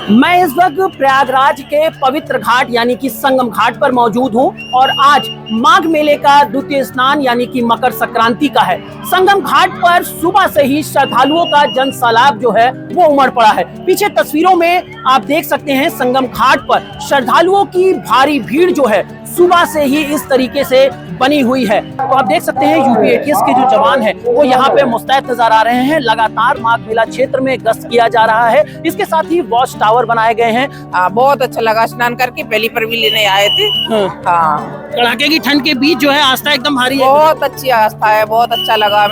मैं इस वक्त प्रयागराज के पवित्र घाट यानी कि संगम घाट पर मौजूद हूं और आज माघ मेले का द्वितीय स्नान यानी कि मकर संक्रांति का है। संगम घाट पर सुबह से ही श्रद्धालुओं का जन सैलाब जो है वो उमड़ पड़ा है। पीछे तस्वीरों में आप देख सकते हैं संगम घाट पर श्रद्धालुओं की भारी भीड़ जो है सुबह से ही इस तरीके से बनी हुई है। तो आप देख सकते हैं यूपी एटीएस के जो जवान हैं वो यहाँ पे मुस्तैद नजर आ रहे हैं। लगातार माघ मेला क्षेत्र में गश्त किया जा रहा है। इसके साथ ही वॉच टावर बनाए गए हैं। बहुत अच्छा लगा, स्नान करके पहली पर भी लेने आए थे। हाँ, कड़ाके की ठंड के बीच जो है आस्था एकदम भारी है। बहुत अच्छी आस्था है, बहुत अच्छा लगा।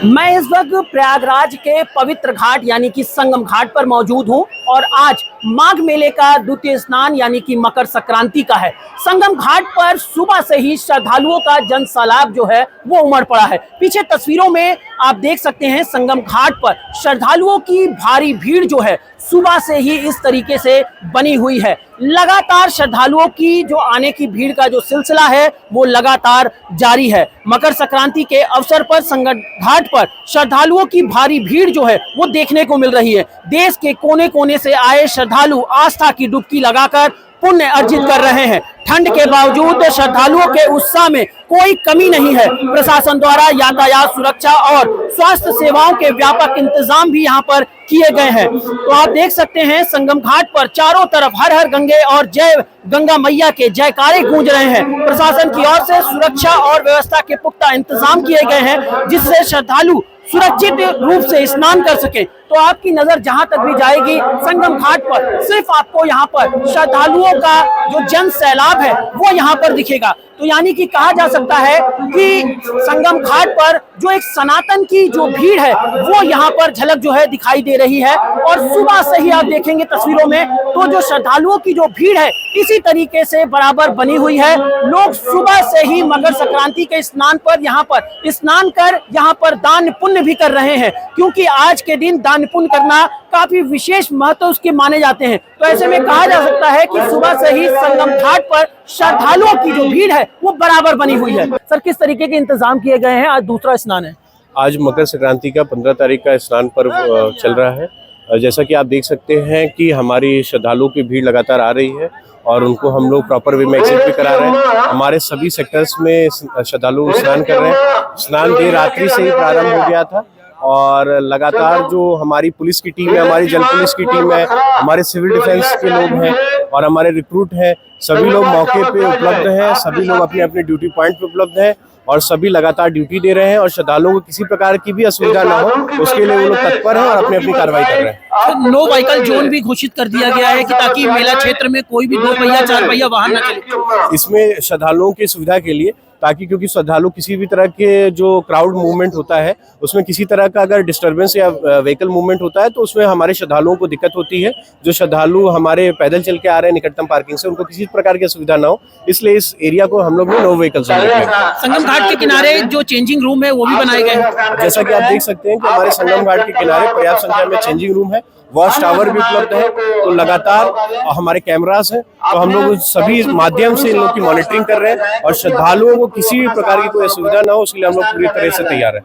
मैं इस वक्त प्रयागराज के पवित्र घाट यानी कि संगम घाट पर मौजूद हूं और आज माघ मेले का द्वितीय स्नान यानी कि मकर संक्रांति का है। संगम घाट पर सुबह से ही श्रद्धालुओं का जन सैलाब जो है वो उमड़ पड़ा है। पीछे तस्वीरों में आप देख सकते हैं संगम घाट पर श्रद्धालुओं की भारी भीड़ जो है सुबह से ही इस तरीके से बनी हुई है। लगातार श्रद्धालुओं की जो आने की भीड़ का जो सिलसिला है वो लगातार जारी है। मकर संक्रांति के अवसर पर संगम घाट पर श्रद्धालुओं की भारी भीड़ जो है वो देखने को मिल रही है। देश के कोने कोने से आए श्रद्धालु आस्था की डुबकी लगाकर पुण्य अर्जित कर रहे हैं। ठंड के बावजूद श्रद्धालुओं के उत्साह में कोई कमी नहीं है। प्रशासन द्वारा यातायात सुरक्षा और स्वास्थ्य सेवाओं के व्यापक इंतजाम भी यहाँ पर किए गए हैं। तो आप देख सकते हैं संगम घाट पर चारों तरफ हर हर गंगे और जय गंगा मैया के जयकारे गूंज रहे हैं। प्रशासन की ओर से सुरक्षा और व्यवस्था के पुख्ता इंतजाम किए गए हैं जिससे श्रद्धालु सुरक्षित रूप से स्नान कर सके। तो आपकी नजर जहां तक भी जाएगी संगम घाट पर सिर्फ आपको यहां पर श्रद्धालुओं का जो जन सैलाब है वो यहां पर दिखेगा। तो यानी कि कहा जा सकता है कि संगम घाट पर जो एक सनातन की जो भीड़ है वो यहाँ पर झलक जो है दिखाई दे रही है। और सुबह से ही आप देखेंगे तस्वीरों में तो जो श्रद्धालुओं की जो भीड़ है इसी तरीके से बराबर बनी हुई है। लोग सुबह से ही मकर संक्रांति के स्नान पर यहाँ पर स्नान कर यहाँ पर दान पुण्य भी कर रहे हैं, क्योंकि आज के दिन दान पुण्य करना काफी विशेष महत्व उसके माने जाते हैं। तो ऐसे में कहा जा सकता है कि सुबह से ही संगम घाट पर श्रद्धालुओं की जो भीड़ है वो बराबर बनी हुई है। सर, किस तरीके के इंतजाम किए गए हैं? आज दूसरा स्नान है। आज मकर संक्रांति का 15 तारीख का स्नान पर्व चल रहा है। जैसा कि आप देख सकते हैं कि हमारी श्रद्धालुओं की भीड़ लगातार आ रही है और उनको हम लोग प्रॉपर वे में एग्जिट भी करा रहे हैं। हमारे सभी सेक्टर्स में श्रद्धालु स्नान कर रहे हैं। स्नान देर रात्रि से ही प्रारंभ हो गया था और लगातार जो हमारी पुलिस की टीम है, हमारी जल पुलिस की टीम है, हमारे सिविल डिफेंस के लोग हैं और हमारे रिक्रूट हैं, सभी लोग मौके पे उपलब्ध हैं। सभी लोग अपने अपने ड्यूटी पॉइंट पे उपलब्ध हैं और सभी लगातार ड्यूटी दे रहे हैं और श्रद्धालुओं को किसी प्रकार की भी असुविधा ना हो उसके लिए वो लोग तत्पर हैं और अपनी अपनी कार्रवाई कर रहे हैं। नो व्हीकल जोन भी घोषित कर दिया गया है कि ताकि मेला क्षेत्र में कोई भी 2 पहिया 4 पहिया वाहन न चले। इसमें श्रद्धालुओं की सुविधा के लिए, ताकि क्योंकि श्रद्धालु किसी भी तरह के जो क्राउड मूवमेंट होता है उसमें किसी तरह का अगर डिस्टरबेंस या व्हीकल मूवमेंट होता है तो उसमें हमारे श्रद्धालुओं को दिक्कत होती है। जो श्रद्धालु हमारे पैदल चल के आ रहे हैं निकटतम पार्किंग से, उनको किसी प्रकार की असुविधा ना हो, इसलिए इस एरिया को हम लोग ने नो व्हीकल जोन रखा है। संगम घाट के किनारे जो चेंजिंग रूम है वो भी बनाए गए हैं। जैसा कि आप देख सकते हैं कि हमारे संगम घाट के किनारे पर्याप्त संख्या में चेंजिंग रूम है, वॉच टावर भी उपलब्ध है। तो लगातार हमारे कैमरास हैं, तो हम लोग सभी माध्यम से इन लोग की मॉनिटरिंग कर रहे हैं और श्रद्धालुओं को किसी भी प्रकार की कोई असुविधा ना हो उसके लिए हम लोग पूरी तरह से तैयार हैं।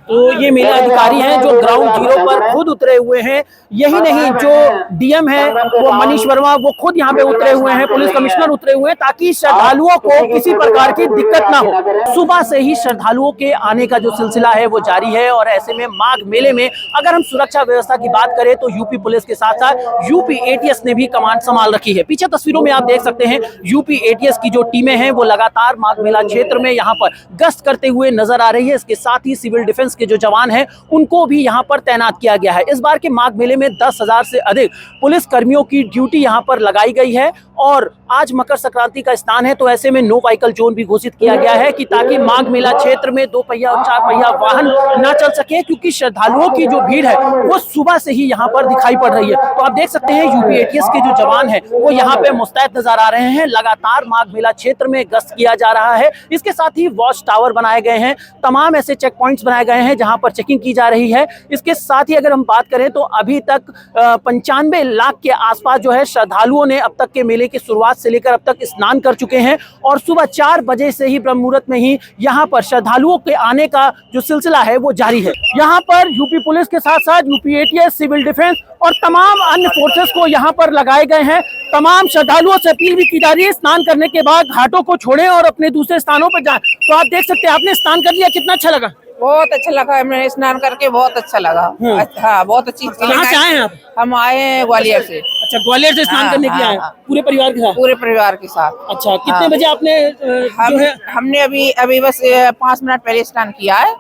तो ये मेला अधिकारी हैं जो ग्राउंड जीरो पर खुद उतरे हुए हैं। यही नहीं, जो डीएम है वो मनीष वर्मा वो खुद यहाँ पे उतरे हुए हैं, पुलिस कमिश्नर उतरे हुए हैं ताकि श्रद्धालुओं को किसी प्रकार की दिक्कत ना हो। सुबह से ही श्रद्धालुओं के आने का जो सिलसिला है वो जारी है और ऐसे में माघ मेले में अगर हम सुरक्षा व्यवस्था की बात करें तो यूपी पुलिस के साथ साथ यूपी एटीएस ने भी कमान संभाल रखी है। पीछे तस्वीरों में आप देख सकते हैं यूपी एटीएस की जो टीमें हैं वो लगातार माघ मेला क्षेत्र में यहाँ पर गश्त करते हुए नजर आ रही है। इसके साथ ही सिविल डिफेंस के जो जवान हैं उनको भी यहां पर तैनात किया गया है। इस बार के माघ मेले में 10,000 से अधिक पुलिस कर्मियों की ड्यूटी यहां पर लगाई गई है और आज मकर संक्रांति का स्नान है तो ऐसे में नो व्हीकल जोन भी घोषित किया गया है कि ताकि माघ मेला क्षेत्र में 2 पहिया और 4 पहिया वाहन ना चल सके, क्योंकि श्रद्धालुओं की जो भीड़ है वो सुबह से ही यहाँ पर दिखाई पड़ रही है। तो आप देख सकते हैं यूपी एटीएस के जो जवान है वो यहाँ पे मुस्तैद नजर आ रहे हैं। लगातार माघ मेला क्षेत्र में गश्त किया जा रहा है। इसके साथ ही वॉच टावर बनाए गए हैं, तमाम ऐसे चेक पॉइंट्स बनाए गए हैं जहां पर चेकिंग की जा रही है। इसके साथ ही अगर हम बात करें तो अभी तक 95 लाख के आसपास जो है श्रद्धालुओं ने अब तक के मेले की शुरुआत से लेकर अब तक स्नान कर चुके हैं और सुबह 4 बजे से ही ब्रह्म मुहूर्त में ही यहाँ पर श्रद्धालुओं के आने का जो सिलसिला है वो जारी है। यहाँ पर यूपी पुलिस के साथ साथ यूपी एटीएस, सिविल डिफेंस और तमाम अन्य फोर्सेस को यहाँ पर लगाए गए हैं। तमाम श्रद्धालुओं से अपील भी की जा रही है स्नान करने के बाद घाटों को छोड़ें और अपने दूसरे स्थानों पर जाएं। तो आप देख सकते हैं, आपने स्नान कर लिया, कितना अच्छा लगा? बहुत अच्छा लगा, हमें स्नान करके बहुत अच्छा लगा। हाँ, बहुत अच्छी। कहाँ से आए हैं आप? हम आए हैं ग्वालियर से। अच्छा, ग्वालियर से स्नान करने के लिए आए? पूरे परिवार के साथ? पूरे परिवार के साथ। अच्छा, कितने बजे आपने हमने अभी बस 5 मिनट पहले स्नान किया है।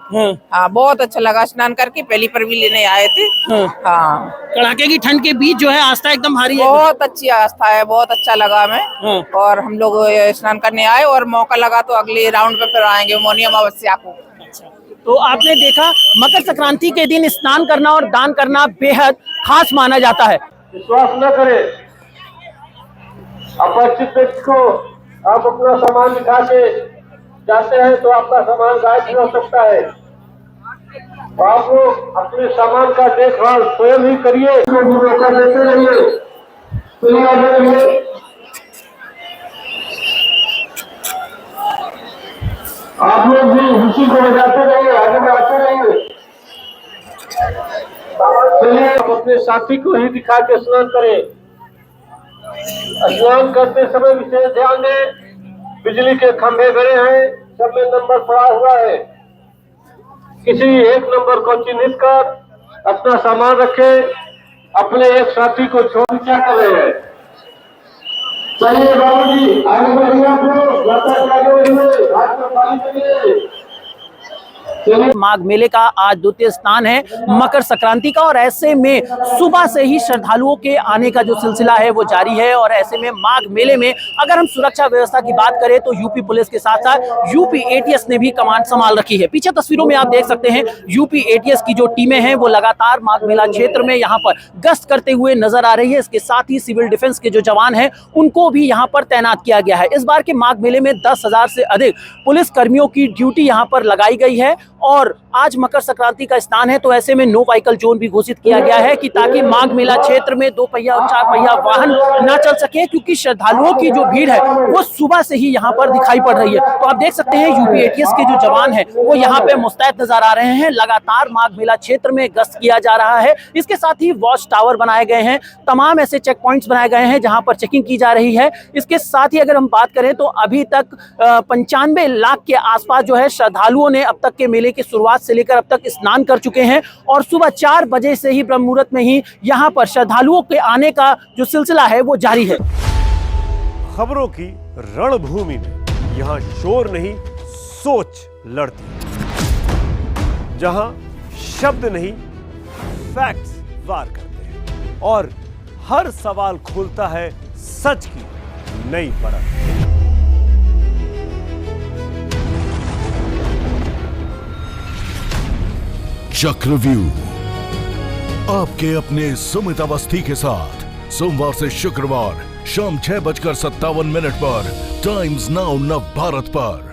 हाँ, बहुत अच्छा लगा स्नान करके। पहली परवी लेने आए थे। हाँ, कड़ाके की ठंड के बीच जो है आस्था एकदम भारी है। बहुत अच्छी आस्था है, बहुत अच्छा लगा हमें। और हम लोग स्नान करने आए और मौका लगा तो अगले राउंड पे फिर आएंगे मौनी अमावस्या को। तो आपने देखा, मकर संक्रांति के दिन स्नान करना और दान करना बेहद खास माना जाता है। विश्वास न करें, अपरिचित व्यक्ति को आप अपना सामान दिखा के जाते हैं तो आपका सामान गायब भी हो सकता है। तो आप लोग अपने सामान का देखभाल स्वयं ही करिए, मौका देते रहिए। आप लोग भी उसी को बजाते रहिए, आगे बढ़ाते रहिए। चलिए, आप अपने साथी को ही दिखा के स्नान करें। स्नान करते समय विशेष ध्यान दें, बिजली के खंभे गड़े हैं, सब में नंबर पड़ा हुआ है। किसी एक नंबर को चिन्हित कर अपना सामान रखें, अपने एक साथी को छोड़ क्या कर रहे हैं। चलिए बाबू जी, आगे बढ़िए, आप लोग आगे बढ़िए, हाथ में पानी करिए। माघ मेले का आज द्वितीय स्नान है मकर संक्रांति का और ऐसे में सुबह से ही श्रद्धालुओं के आने का जो सिलसिला है वो जारी है। और ऐसे में माघ मेले में अगर हम सुरक्षा व्यवस्था की बात करें तो यूपी पुलिस के साथ साथ यूपी एटीएस ने भी कमान संभाल रखी है। पीछे तस्वीरों में आप देख सकते हैं यूपी एटीएस की जो टीमें हैं वो लगातार माघ मेला क्षेत्र में यहाँ पर गश्त करते हुए नजर आ रही है। इसके साथ ही सिविल डिफेंस के जो जवान हैं उनको भी यहाँ पर तैनात किया गया है। इस बार के माघ मेले में 10,000 से अधिक पुलिस कर्मियों की ड्यूटी यहाँ पर लगाई गई है और आज मकर संक्रांति का स्नान है तो ऐसे में नो व्हीकल जोन भी घोषित किया गया है कि ताकि माघ मेला क्षेत्र में 2 पहिया और 4 पहिया वाहन ना चल सके, क्योंकि श्रद्धालुओं की जो भीड़ है वो सुबह से ही यहाँ पर दिखाई पड़ रही है। तो आप देख सकते हैं यूपी एटीएस के जो जवान हैं वो यहाँ पे मुस्तैद नजर आ रहे हैं। लगातार माघ मेला क्षेत्र में गश्त किया जा रहा है। इसके साथ ही वॉच टावर बनाए गए हैं, तमाम ऐसे चेक पॉइंट्स बनाए गए हैं जहाँ पर चेकिंग की जा रही है। इसके साथ ही अगर हम बात करें तो अभी तक 95 लाख के आसपास जो है श्रद्धालुओं ने अब तक के मेले की शुरुआत से लेकर अब तक स्नान कर चुके हैं और सुबह 4 बजे से ही ब्रह्म मुहूर्त में ही यहाँ पर श्रद्धालुओं के आने का जो सिलसिला है वो जारी है। खबरों की रणभूमि में यहाँ शोर नहीं सोच लड़ती है, जहाँ शब्द नहीं फैक्ट्स वार करते हैं और हर सवाल खोलता है सच की नई परत। चक्रव्यूह आपके अपने सुमित अवस्थी के साथ सोमवार से शुक्रवार शाम 6:57 पर टाइम्स नाउ नव भारत पर।